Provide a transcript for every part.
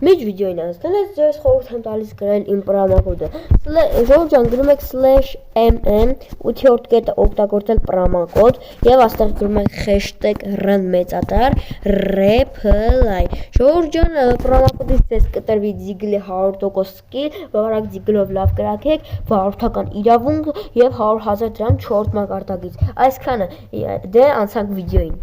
Միջ վիդեոին անցնել ես ձեզ խորհուրդ եմ տալիս գրել իմ պրոմոկոդը Ժորժան գրում եք /mm 8-րդ կետը օգտագործել պրոմոկոդ եւ այստեղ գրում եք #run մեծատար replay Ժորժան պրոմոկոդից ձեզ կտրվի Ձիգլի 100% սկիլ վարակ Ձիգլով լավ կրակեք վարորդական իրավունք եւ 100,000 դրամ 4 մակարդակից այսքանը դե անցանք վիդեոին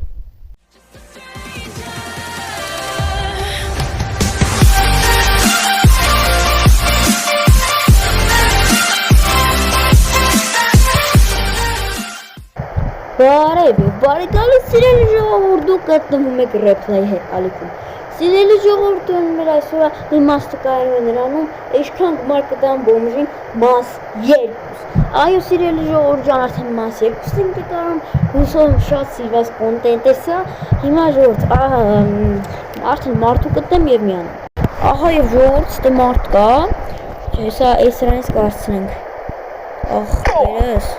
Բարի գալիս սիրելի ժողովուրդ դուք գտնվում եք replay ալիքում Սիրելի ժողովուրդ մեր այսօր իմաստը կայանում է նրանում ինչքան գումար կտան բոմժին մաս 2 Այո սիրելի ժողովուրդ ջան արդեն մաս 2-ին ենք կարում հուսով եմ շատ սիրված կոնտենտ է սա հիմա ժողովուրդ արդեն մարդու կտեմ եւ միանամ Ահա եւ ժողովուրդ ստե մարդ կա հեսա այս սրանից կարծենք ախ երես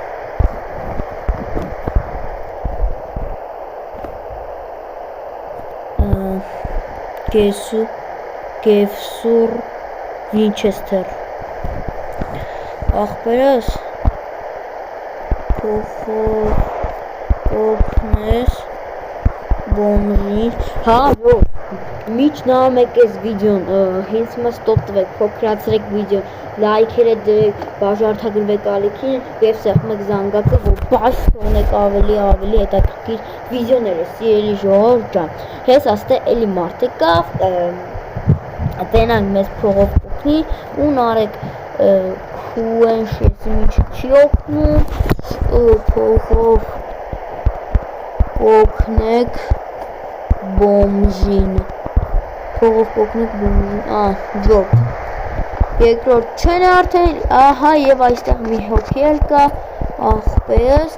Գևսուր Վինչեսթեր Ախպերս Կողքնես Բոմժին Հա որ Միջ նայում եք այս վիդեոն հենց հիմա ստոպ տվեք փոքրացրեք վիդեոն լայքերը դրեք բաժանորդագրվեք ալիքին եւ սեղմեք զանգակը որ բաց թողնեք ավելի հետաքրքիր վիդեոները սիրելի ժողովուրդ ջան հես աստե էլի մարդը կա տենանք մեզ փողով կօգնի ու նարեք քուեն շեսի միջի չի օգնում փողով օգնեք բոմժին փողով օգնեք բոմժին ջոբ երկրորդ չեն արդեն ահա եւ այստեղ մի հոգի էլ կա ախպես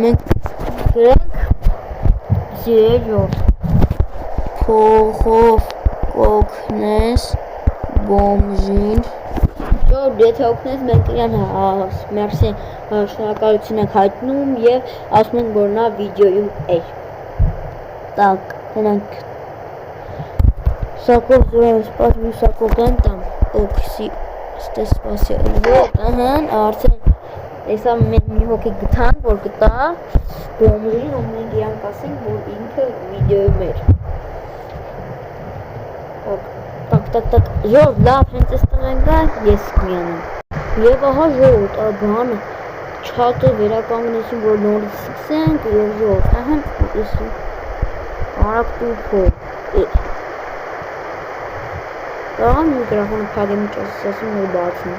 մենք գրենք զերո փողով օգնես բոմժին Ջոբ եթե օգնես մենք իրան մերսի շնորհակալություն ենք հայտնում եւ ասում ենք որ նա վիդեոյում էր Так տենանք Սակով զորայս պատվի սակովդան տամ օքսի ստե սպասի ահան արդեն Էսա մի հոգի գտան որ գտա բոմժին ու մենք իրան կասենք որ ինքը վիդեոյում էր Так ժով լավ հենց այստեղ են գա ես միանում Եվ ահա ժողովուրդ բանը չաթը վերականգնեցին որ նորից սկսենք եւ ժողովուրդ ահա էսի արագ տուփո Ահա միկրոֆոնը փակեմ ասում որ բացում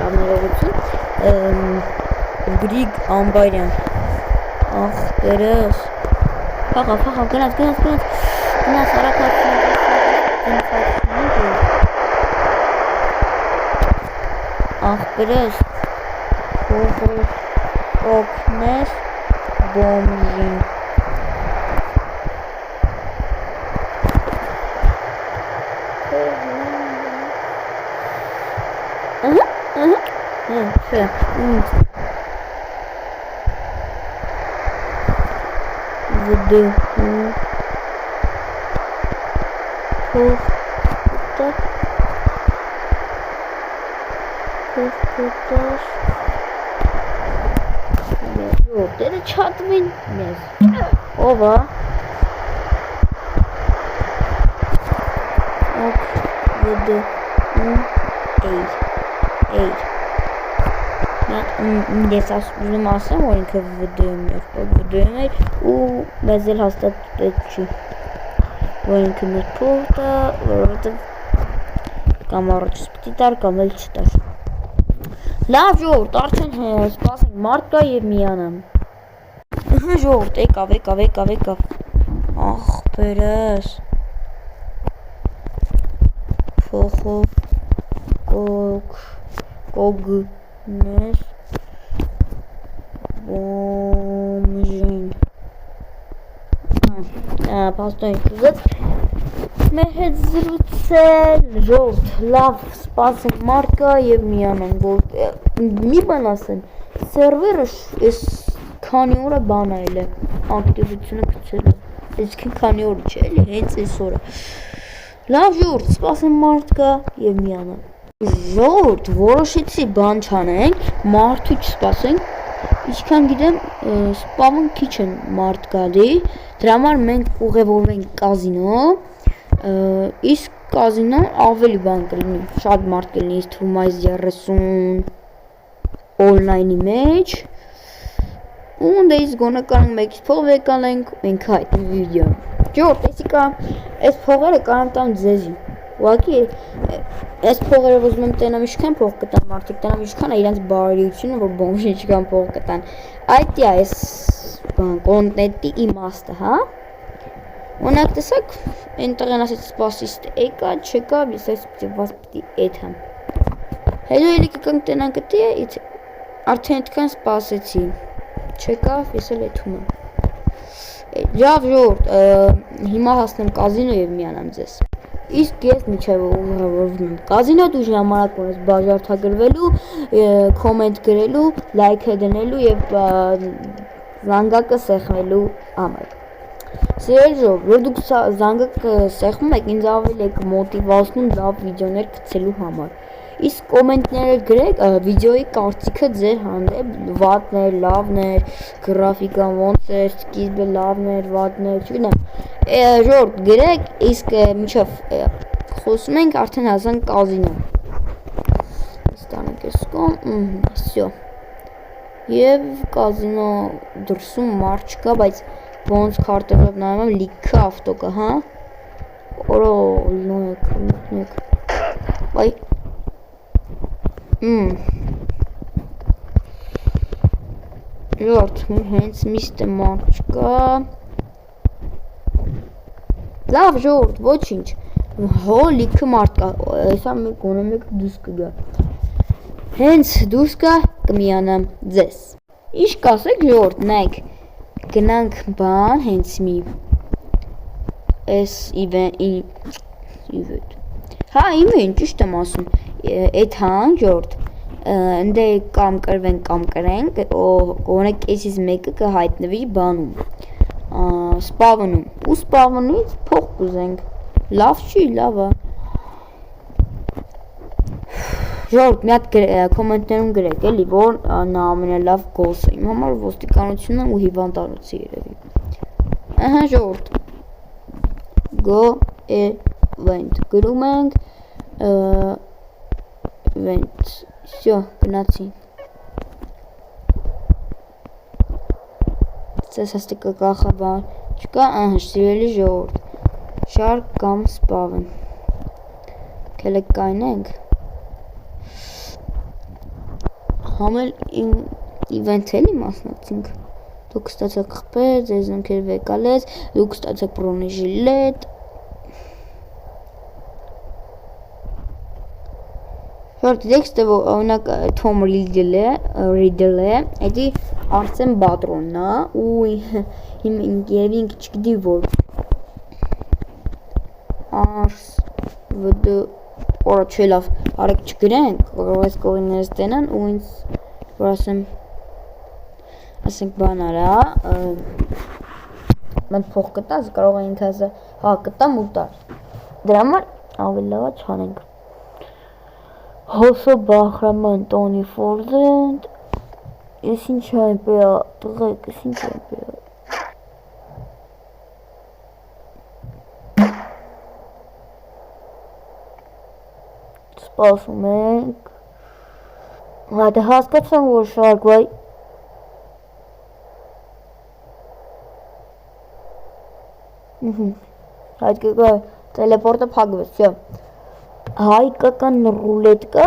Լավ ներողություն Գրիգ Ամբարյան Ախ դերս Փախա գնաց արագ Ախպերս օգնես բոմժին Դերը չատվին մեզ Ովա Ես ասում ասեմ որ ինքը վդոյում էր ու մեզ էլ հաստատ պետք չի որ ինքը մեր փողտա որովհետև կամ առաջ պիտի տար կամ էլ չտար Լավ ժողովուրդ արդեն սպասենք մարդ կա եւ միանամ ժողովուրդ եկավ ախպերս փողով կոգնես բոմժին Պաստոյին ուզեց մեր հետ զրուցել ժողովուրդ լավ սպասենք մարդ կա եւ միանամ որ մի բան ասեմ սերվերը քանի օր է բանայել է ակտիվությունը գցել է Այսինքն քանի օր չէ էլի հենց այս օրը Լավ ժողովուրդ, սպասեմ մարդ գա եւ միանա։ Ժողովուրդ, որոշեցի բան չանենք, մարդու չսպասենք։ Ինչքան գիտեմ, սպավում քիչ են մարդ գալի, դրա համար մենք ուղևորվենք կազինո, իսկ կազինո ավելի բան կլինի, շատ մարդ կլինի, ինձ թվում է 30 օնլայնի մեջ, ու դեից գոնե կարող մեկից փող վեկանենք, մենք հայտնի վիդեոն։ Ժողովուրդ, այսիկա այս փողերը կարող տամ ձեզի։ Ուղղակի այս փողերը ուզում եմ տենամ ինչքան փող կտան մարդիկ, տենամ ինչքան է իրենց բարերությունը, որ բոմժի ինչքան փող կտան։ Այդ է այս կոնտենտի իմաստը, հա։ Օրինակ տեսեք, այնտեղն ասեց սպասիստ եկա, չեկա, ես այս պիտի էթամ։ Հետո էլի կգանք տենանք դե, արդեն այդքան սպասեցի։ Չեկավ, ես էլ էթում եմ։ Լավ ժողովուրդ, հիմա հասնեմ կազինո եւ միանամ ձեզ։ Իսկ ես միջև ուղղավորվում եմ կազինո, դու ժամանակ ունես բաժարտագրվելու, կոմենտ գրելու, լայքը դնելու եւ զանգակը սեղմելու համար։ Սիրելի ժողովուրդ, որ դուք զանգակ սեղմում եք, ինձ ավելի եք մոտիվացնում լավ վիդեոներ գցելու համար։ Իսկ կոմենտները գրեք վիդեոյի կարծիքը ձեր հանդեպ, վատներ, լավներ, գրաֆիկան ոնց է, սկիզբը լավներ, վատներ, չգիտեմ։ Ժողովուրդ գրեք, իսկ մինչև խոսում ենք արդեն հասանք կազինո։ Ստանանք այս կողմ, всё։ Եվ կազինո դրսում մարդ չկա, բայց ոնց քարտերով նայում եմ լիքը ավտո կա, հա։ Օրո նույնք։ Բայ Ժողովուրդ, հենց միշտ մարդ չկա։ Լավ ժողովուրդ, ոչինչ, հո լիքը մարդ կա, այսա մեկ գոնե մեկ դուրս կգա, հենց դուրս կա կմիանամ ձեզ, ինչ կասեք ժողովուրդ, նայք, գնանք բան, հենց մի, այս իվենտ, հա իվենտ, ճիշտ եմ ասում, էդ հան ժողովուրդ, ընդե կամ կրվենք կամ կրենք, գոնե կեսից մեկը կհայտնվի բանում, սպավնում, ու սպավնից փող կուզենք, լավ չի, լավ է։ Ժողովուրդ, մի հատ կոմենտներում գրեք, էլի, որ նա ամենալավ գոլսը իմ համար ոստիկանությունը ու հիվանդանոցը երևի։ Ահա ժողովուրդ, go event, գրում ենք, event, всё, գնացի։ Ձեզ հաստիկը կախաբան չկա, սիրելի ժողովուրդ, շարք կամ սպավն, կելեք կայնենք, համել իվենտ էլի մասնացինք, դուք ստացեք խպեր, ձեզ ընքեր վեկալեց, դուք ստացեք բրոնեժիլետ, Ժողովուրդ, տեքստը օրինակ Թոմ Ռիդլ է, էդի Արսեն Բատրոնն է, ու երևի ինքը չգիտի որ Օրա չէ լավ, արեք չգրենք, կարող ես կողիններս տենան ու ինձ որ ասենք բան արա, մենք փող կտած, կարող է ինքը ասա, հա կտամ ու տար, դրա համար ավելի լավ է չանենք։ Հոսո Բախրաման Տոնի Ֆորզենդ, ես ինչ եմ պեա, տղեք, ես ինչ եմ պեա։ Սպասում ենք, դե հասկացեմ, որ շարք, վայ, այդ կգա, տելեպորտը պագվեց, սյո։ Հայկական ռուլետկա,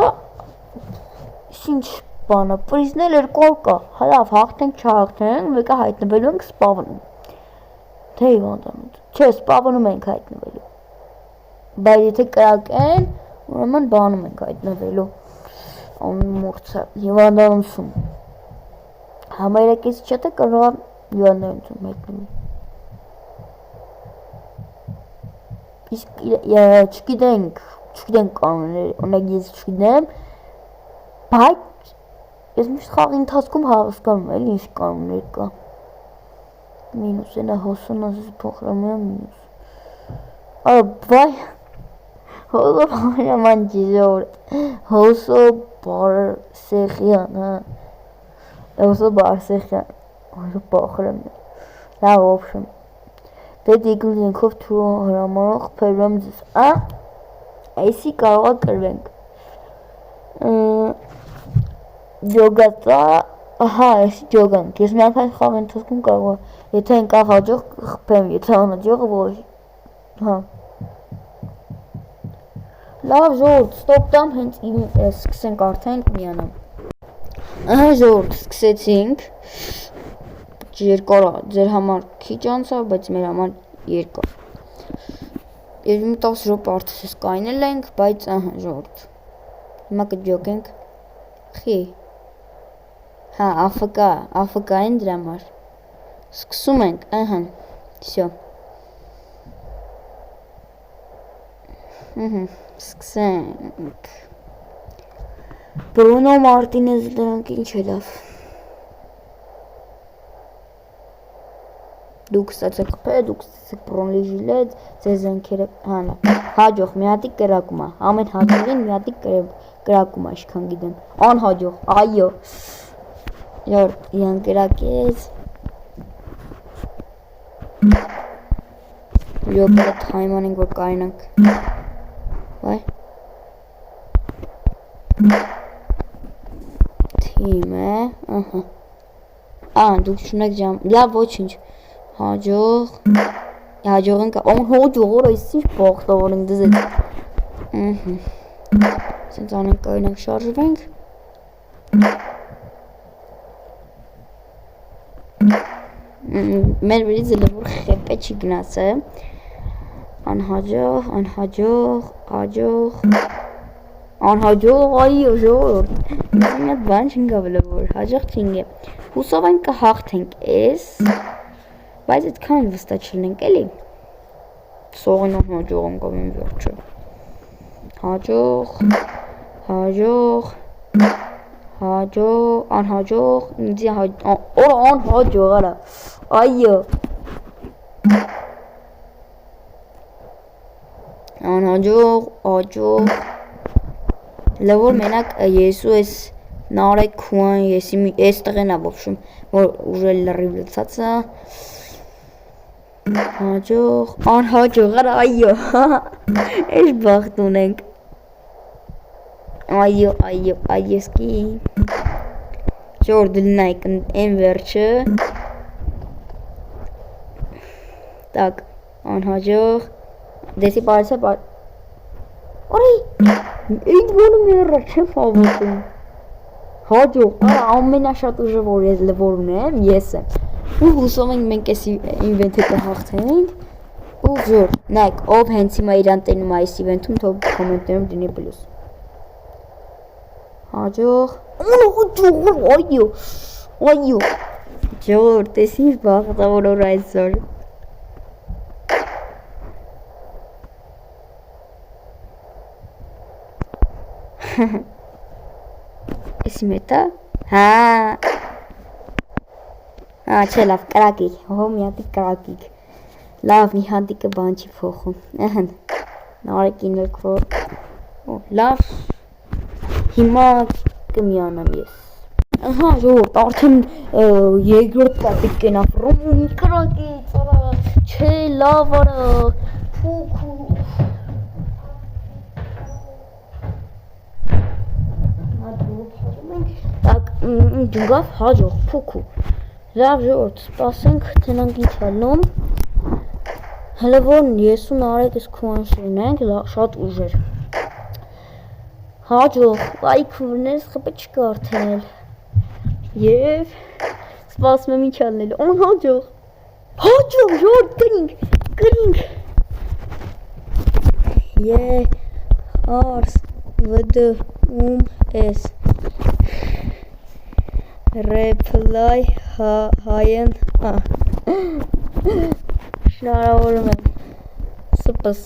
ինչ բանը, պրիզնել երկոր կա, հալավ հաղթենք չհաղթենք, մեկը հայտնվելու ենք սպավնում, թե հիվանդանոց, չէ սպավնում ենք հայտնվելու, բայց եթե կրակ են, ուրեմն բանում ենք հայտնվելու, անմուրցը, հիվանդանոցում, համայրակից չետը կարող հիվանդանոցում հայտնվի, իսկ չգիտենք կանոններ, ունեք ես չգիտեմ, բայց ես միշտ խաղի ընթացքում հավասկանում էլ ինչ կանոններ կա, մինուս ենա հոսոն ասես փոխրամյան մինուս, այո վայ, Հոսո Բարաման Ջիժորդ, Հոսո Բարսեղյանը, Հոսո Բարսեղյան, Հոսո Պախրեմ, լավ ոբշեմ, դետ իկլուզ ենքով թուրո հրամարող պերվեմ ձեզ, այսի կարողա կրվենք, յոգատա, ահա, այսի յոգանք, ես մի անգամ խաղ ընթացքում կարող, եթե ընկավ հաջող կխպեմ, եթե անհաջողը ոչ, հա, լավ ժողովուրդ, ստոպ տամ, հենց սկսենք արդեն միանամ, ահա ժողովուրդ, սկսեցինք, երկար, ձեր համար քիչ անցավ, բայց մեր համար երկար, և մի 10 րոպե արդեն կայնել ենք, բայց ահա ժողովուրդ, հիմա կջոկենք, խի, հա, AFK են դրա համար, սկսում ենք, ահա, վсё, սկսենք, Բրունո Մարտինեզ դրանք ինչ է լավ, դուք ստացեք խպե, դուք ստացեք պրոնլի ժիլետ, ձեզ ընքերը, հանա, հաջող, մի հատիկ կրակումա, ամեն հաջողին մի հատիկ կրակումա, իշքան գիտեմ, անհաջող, այո, ժորդ, իրան կրակեց, յոպերը թայման ենք, որ կարինանք, վայ, թիմ է, ահա, դուք չունեք ժամ, լավ ոչինչ, հաջող ենք, հաջող, որ այս ինչ բողտավոր ենք դզեց, սենց անենք կարինանք շարժվենք, մեր վերից էլ որ խեպե չի գնաց է, անհաջող, այո ժողորդ, ինձ մի հատ բան չնգավ էլ որ, հաջող չինգ է, հուսով այն կհաղթենք ես, բայց այդքան վստահ չլինենք էլի, սողին անհաջող ընկավ իմ վերջը, անհաջող, ինձի անհաջող արա, այո, անհաջող, լավոր մենակ եսու ես նարեկ քուան, ես տղեն ա ոբշում, որ ուժել լրիվ լծացա, անհաջող արա, այո, ես բաղթ ունենք, այո, սկի, ժորդ լնայք են վերջը, տակ, անհաջող, դեսի պարիսը Արի, այդ բանը մերը չեմ հավատում, հաջող, ամենաշատ ուժը որ լվոր ունեմ, ես եմ, ու հուսով ենք մենք ես ինվենթը կհաղթենք, ու ժոր, նայք, ով հենց հիմա իրան տենում այս իվենթում, թող կոմենտներում դինի պլյուս, հաջող, այո, ժոր, տես ինչ բաղտավոր որ այսօր, Եսի մետա, չէ լավ, կրակիկ, հո մի հատիկ կրակիկ, լավ մի հատիկը բան չի փոխում, նարեկ ինվեք որ, լավ, հիմա կմիանամ ես, ահա ժողորդ, արդեն երկրորդ պատիկ են ապրում, կրակից, արա, չէ լավ արա, փուքու, դուգավ հաջող, փուքու, լավ ժողորդ, սպասենք, թենանք ինչ հալնում, հələ որ ես ու նարեկ ես քուան շրինենք, շատ ուժեր, հաջող, լայքուրներս խպը չկա արդեն և սպասում եմ ինչ հալնել, հաջող, ժողորդ, կրինք, արս, վդ, ես, Reply հայեն, շնարավորում եմ, սպս,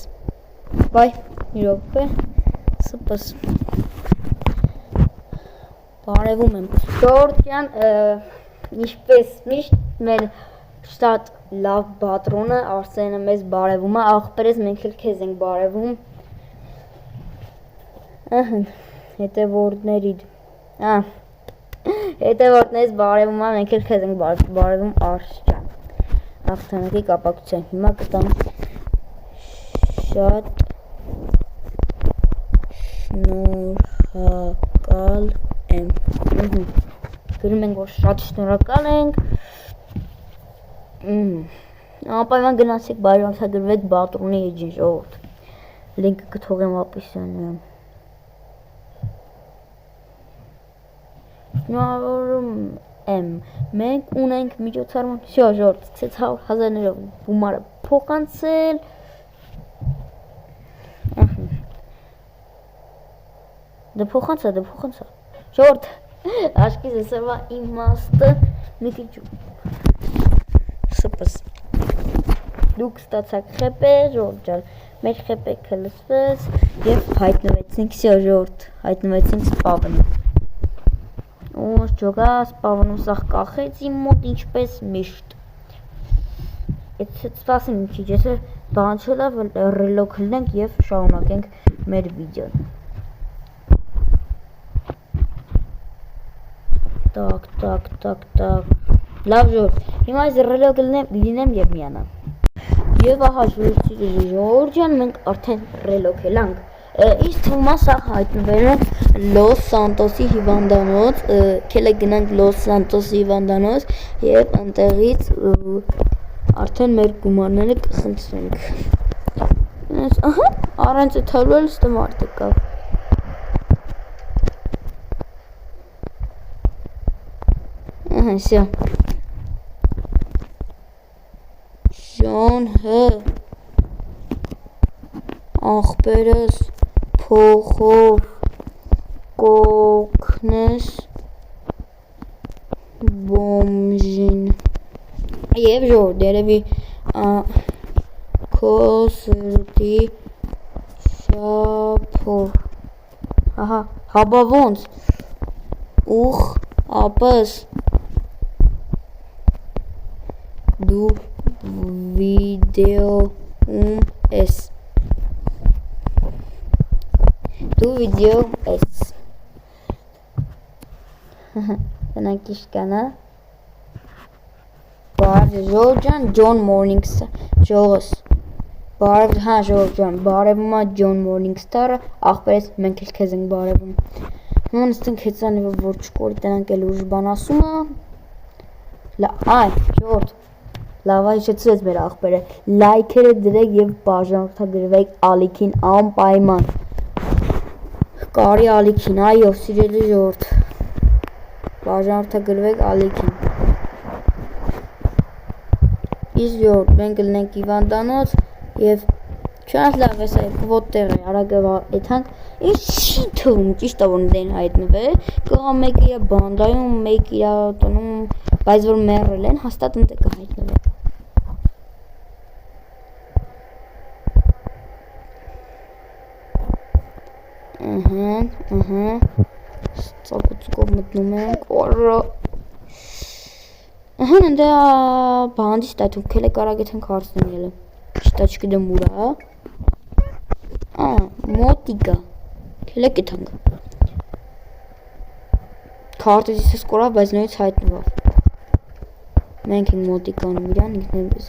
բայ, իրոք է, սպս, բարևում եմ, ժողորդյան, ինչպես միշտ մեր շատ լավ բատրոնը, Արսենը մեզ բարևում է, աղբերես մենք էլ քեզ ենք բարևում, Ահա հետևորդներիդ հետևորդներից բարևում եմ, մենք էլ քեզ ենք բարևում Արշ ջան։ Հաղթանակի կապակցության հիմա կտամ շատ շնորհակալ եմ։ Գրում ենք, որ շատ շնորհակալ ենք։ Անպայման գնացեք բարեհամբերեք Բատրոնի էջին ժողովուրդ։ Լինքը կթողեմ ապիսյանում։ Շնորհավորում եմ։ Մենք ունենք միջոցառում, всё, ժողովուրդ, 100,000-ներով գումարը փոխանցել։ Դե փոխանցա։ Ժողովուրդ, աշկիս էսվա իմաստը մի քիչ սպս։ Դուք ստացաք խեպե, ժողովուրդ ջան, մեր խեպեքը լսվեց եւ հայտնվեցինք, всё, ժողովուրդ, հայտնվեցինք սպավնում։ Ոս ջոգա սպավնում սախ կախեց իմ մոտ ինչպես միշտ։ Եթե սպասենք մի քիչ, եթե բան չլա, ռելոք լնենք եւ շարունակենք մեր վիդեոն։ Так, լավ ժողովուրդ, հիմա այս ռելոք լինեմ եւ միանամ։ Եվ ահա ժողովուրդ ջան, մենք արդեն ռելոք ենք։ Ինչ թվում է սա հայտնվել է Լոս Սանտոսի հիվանդանոց, քելե գնանք Լոս Սանտոսի հիվանդանոց եւ այնտեղից արդեն մեր գումարները կխնդրենք։ Ահա, առանց թալվել ստմարտը կա։ Ահա, всё։ Ժան հը ախպերս փոխով կօգնես բոմժին եւ ժողովուրդ երևի քո սրտի շափով ահա հաբա ոնց ուխ ապս դու վիդեոում ես Գնանք իշկանա Բարև ժողովուրդ ջան, Ջոն Մորնինգսթարս բարևում է Ջոն Մորնինգսթարը, ախպերես մենք էլ քեզ ենք բարևում։ Հիմա նստենք հեծանի որ չկորի տնանք էլ ուժ բան ասումը։ Այ ժողովուրդ լավ հիշեցրեց մեր ախպերը, լայքերը դրեք եւ բաժանորդագրվեք ալիքին անպայման։ Կարի ալիքին, այո, սիրելի ժողովուրդ։ Բաժանորդագրվեք ալիքին։ Իսկ ժողովուրդ, մենք լնենք հիվանդանոց եւ չանց լավ էս այ ոտեղ է, արագ էթանք։ Ինչ չի թվում, ճիշտ է որ դեն հայտնվել, կողա մեկը իր բանդայում, մեկը իր տոնում, բայց որ մեռել են, հաստատ ընդ կհայտնվեն։ Ծակուցկով մտնում ենք, որա ընդ է բանդի ստայթում, կել է կարագ էթեն կարսնեմ ելը, չտաչկի դեմ ուրա, մոտիկա, կել է կեթանք, քարտեզիս ես կորավ, բայց նոյից հայտնվավ, մենք ենք մոտիկանում իրան, ինքնեմ բեզ,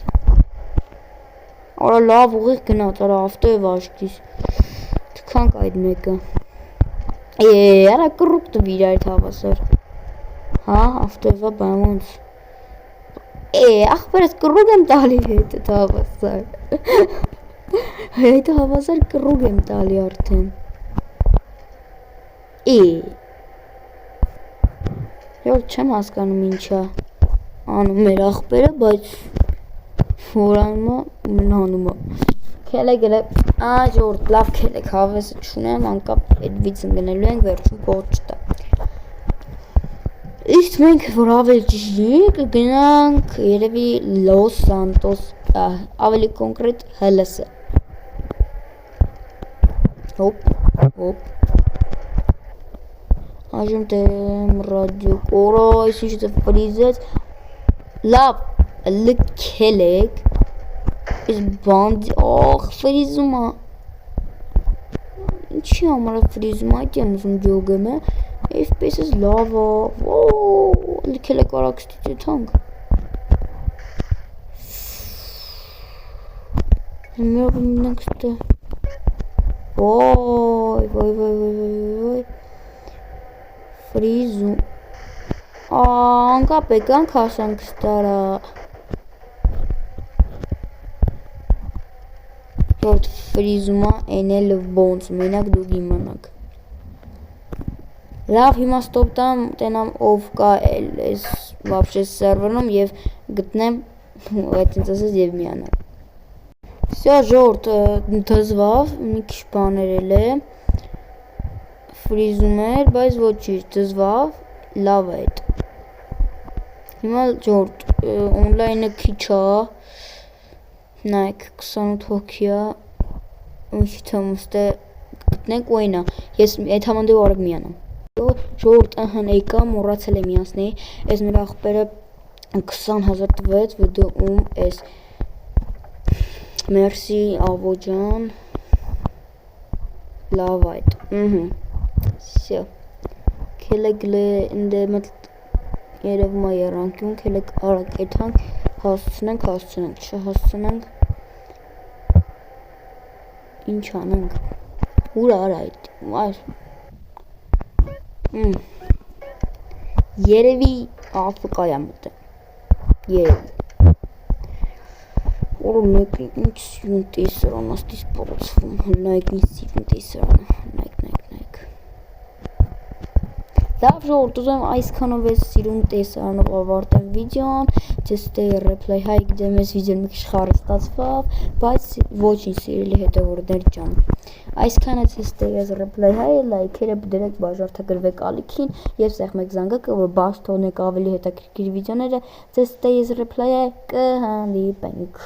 արա լավ ուղիղ գնաց, արա ավտո է վաշկիս, թքանք այդ մեկը, արա կրուկ տվի իր այդ հավասար, հա, ավտոյվա բանոնց, ախպերս կրուկ եմ տալի հետը հավասար, հետը հավասար կրուկ եմ տալի արդեն, յոր չեմ հասկանում ինչա, անում մեր ախպերը, բայց որանում մնանում է, քել է գել է, ժորդ լավ քել եք հավեսը չունեմ, անկապ այդ վիցն գնելու ենք վերջում կողջ չտա, իսկ մենք որ ավել ճիշտ կգնանք երևի Լոս Սանտոս, ավելի կոնկրետ հլսը, հոպ, այժմ տեմ ռադիո, որա այս ինչ դե պրիզեց, լավ, լքել եք, իսկ բանդի, ախ, ֆրիզում է, Ինչի համար է ֆրիզում, այդ եմ ուզում ջոգեմ է, FPS-ս լավ է, լիքել է կարակ ստիճ եթանք։ Մյով մնանք ստե, ոյ, ֆրիզում, անկապ եկանք հասանք ստարա, Որ ֆրիզում է էնել ոնց, մենակ դուք իմանաք։ Լավ, հիմա ստոպ տամ, տենամ ով կա այս вообще սերվերում եւ գտնեմ այդպես ասած եւ միանալ։ Всё, ժողովուրդ, դզվավ, մի քիչ բաներ էլ է։ Ֆրիզում էր, բայց ոչինչ, դզվավ, լավ է այդ։ Հիմա ժողովուրդ, օնլայնը քիչ է։ Նայեք 28 հոգի է, ինչի թվում ստե գտնենք ու այնա, ես այդ համանդեպ արագ միանամ։ Ժողովուրդ ահան եկա, մոռացել եմ միացնել, այս մեր աղբերը 20,000 տվեց, վդում այս մերսի Ավո ջան, լավ այդ, всё, քելեգլե ինձ մտ երևում է երանքյուն, քելեգ արագ եթանք, հասցնենք, չհասցնենք, ինչ անենք, ուր արա այդ, երևի աղբկա եմ մտը, երևի, որ մեկ ինչ սիրուն տեսարան աստիս պարացվում, նայք ինչ սիրուն տեսարան, նայք, Լավ ժողովուրդ, ուզում այսքանով ես սիրուն տեսարանով ավարտեմ վիդեոն, ձեզ ռեփլay հայ գիտեմ ես վիդեոն մի քիչ խառը ստացվավ, բայց ոչինչ սիրելի հետևորդներ ջան։ Այսքանը ձեզ ռեփլay հայ, լայքերը դրեք, բաժարտագրվեք ալիքին եւ սեղմեք զանգակը, որ բաց թողնեք ավելի հետաքրքիր վիդեոները, ձեզ ռեփլay կհանդիպենք։